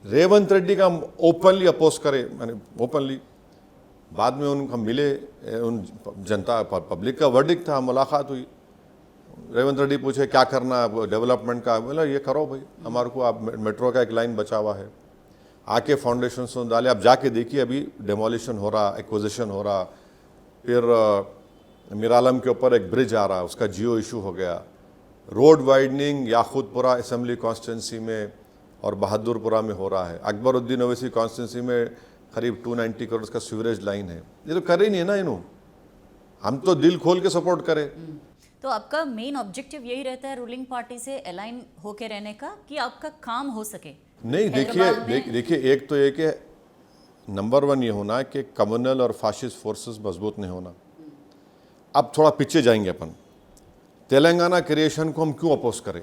रेवंत रेड्डी का openly oppose करे, मैंने ओपनली। बाद में उनको मिले, उन जनता पब्लिक का वर्डिक्ट था, मुलाकात हुई। रेवंत रेड्डी पूछे क्या करना डेवलपमेंट का, बोला ये करो भाई, हमारे को आप मेट्रो का एक लाइन बचा हुआ है, आके फाउंडेशन से डाले, आप जाके देखिए अभी डेमोलिशन हो रहा, एक्विजिशन हो रहा। फिर मीरालम के ऊपर एक ब्रिज आ रहा, उसका जियो इशू हो गया। Road widening Yakutpura assembly constituency में और बहादुरपुरा में हो रहा है। अकबरुद्दीन ओवैसी कॉन्स्टिट्यूंसी में करीब 290 करोड़ का सीवरेज लाइन है। ये तो कर ही नहीं है ना इन्हों, हम तो दिल खोल के सपोर्ट करें। तो आपका मेन ऑब्जेक्टिव यही रहता है रूलिंग पार्टी से अलाइन होके रहने का, कि आपका काम हो सके? नहीं, देखिए एक तो एक है, नंबर 1 ये होना कि कम्युनल और फाशिस्ट फोर्सेस मजबूत नहीं होना। अब थोड़ा पीछे जाएंगे अपन, तेलंगाना क्रिएशन को हम क्यों अपोज करें?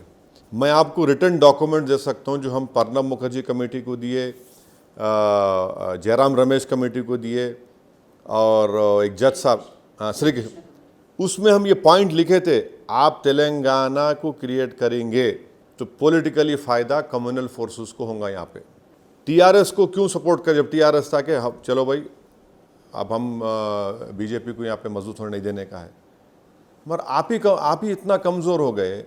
मैं आपको रिटर्न डॉक्यूमेंट दे सकता हूं जो हम प्रणब मुखर्जी कमेटी को दिए, जयराम रमेश कमेटी को दिए, और एक जज साहब श्री कृष्ण, उसमें हम ये पॉइंट लिखे थे, आप तेलंगाना को क्रिएट करेंगे तो पॉलिटिकली फ़ायदा कम्युनल फोर्सेस को होगा। यहाँ पे टीआरएस को क्यों सपोर्ट करें? जब टीआरएस था कि चलो भाई अब हम बीजेपी को यहाँ पे मजबूत होने नहीं देने का है, मगर आप ही इतना कमज़ोर हो गए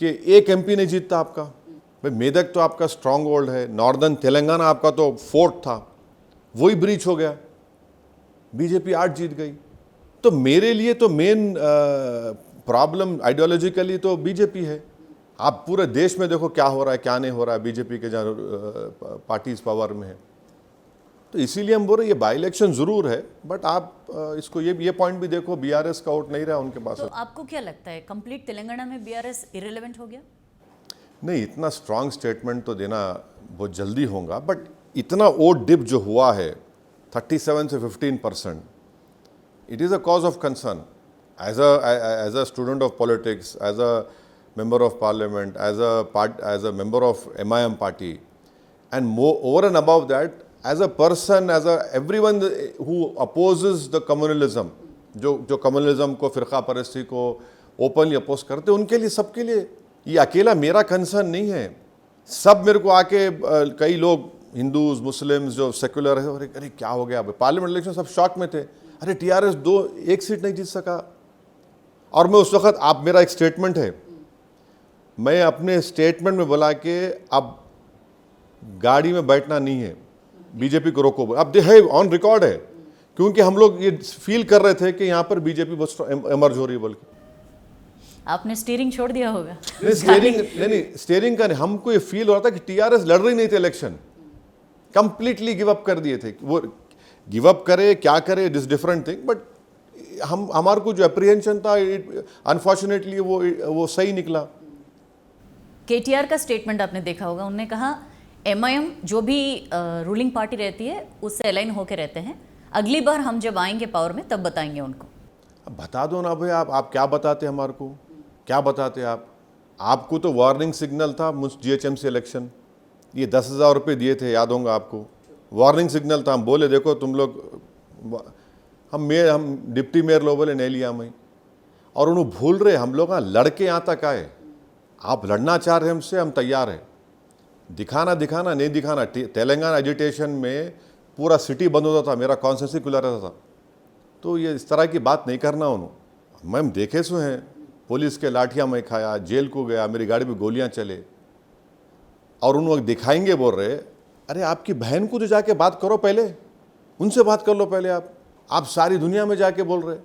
कि एक एमपी नहीं जीतता आपका। भाई मेदक तो आपका स्ट्रॉन्ग होल्ड है, नॉर्दर्न तेलंगाना आपका तो फोर्ट था, वही ब्रीच हो गया, बीजेपी 8 जीत गई। तो मेरे लिए तो मेन प्रॉब्लम आइडियोलॉजिकली तो बीजेपी है। आप पूरे देश में देखो क्या हो रहा है, क्या नहीं हो रहा है, बीजेपी के जहाँ पार्टीज पावर में है। तो इसीलिए हम बोल रहे ये बाई इलेक्शन जरूर है, बट आप इसको ये पॉइंट भी देखो, बीआरएस का वोट नहीं रहा उनके पास। तो आपको क्या लगता है कंप्लीट तेलंगाना में बीआरएस इरेलेवेंट हो गया? नहीं, इतना स्ट्रांग स्टेटमेंट तो देना बहुत जल्दी होगा, बट इतना वोट डिप जो हुआ है 37 से 15%, it is a cause of concern. As a student of politics, as a member of parliament, as a member of MIM party, and more over and above that, as a person, everyone who opposes the communalism, जो communalism को, फिरका परस्ती को openly oppose करते, उनके लिए, सबके लिए ये अकेला मेरा कंसर्न नहीं है। सब मेरे को आके कई लोग हिंदूज मुस्लिम्स जो सेक्युलर है, अरे क्या हो गया, पार्लियामेंट इलेक्शन सब शॉक में थे, अरे टीआरएस 1 सीट नहीं जीत सका। और मैं उस वक्त, आप मेरा एक स्टेटमेंट है, मैं अपने स्टेटमेंट में बोला कि अब गाड़ी में बैठना नहीं है, बीजेपी को रोको। अब है ऑन रिकॉर्ड है, क्योंकि हम लोग ये फील कर रहे थे कि यहाँ पर बीजेपी बहुत एमर्ज हो रही है। बल्कि आपने स्टीयरिंग छोड़ दिया होगा? स्टीयरिंग का नहीं, हमको ये फील हो रहा था कि टीआरएस लड़ रही नहीं थी इलेक्शन, कंप्लीटली गिव अप कर दिए थे। वो गिव अप करे क्या करे, it is different thing, but हमारे को जो अप्रीहेंशन था, अनफॉर्चुनेटली वो सही निकला। केटीआर का स्टेटमेंट आपने देखा होगा, उन्होंने कहा एमआईएम जो भी रूलिंग पार्टी रहती है उससे अलाइन होकर रहते हैं, अगली बार हम जब आएंगे पावर में तब बताएंगे उनको। अब बता दो ना भाई, आप क्या बताते हमारे को, क्या बताते आपको तो वार्निंग सिग्नल था जीएचएमसी इलेक्शन, ये 10,000 रुपये दिए थे, याद होगा आपको, वार्निंग सिग्नल था। हम बोले देखो तुम लोग, हम डिप्टी मेयर लोग बोले नहीं लिया मैं, और उन्होंने भूल रहे हम लोग लड़के यहाँ तक आए। आप लड़ना चाह रहे हमसे, हम तैयार हैं, दिखाना नहीं दिखाना। तेलंगाना एजिटेशन में पूरा सिटी बंद होता था, मेरा कॉन्स्टिट्यूंसी खुला रहता था, तो ये इस तरह की बात नहीं करना। उन्होंने मैम देखे सो हैं, पुलिस के लाठियाँ मैं खाया, जेल को गया, मेरी गाड़ी में गोलियाँ चले, और उन वक्त दिखाएंगे बोल रहे, अरे आपकी बहन को तो जाके बात करो पहले, उनसे बात कर लो पहले। आप सारी दुनिया में जाके बोल रहे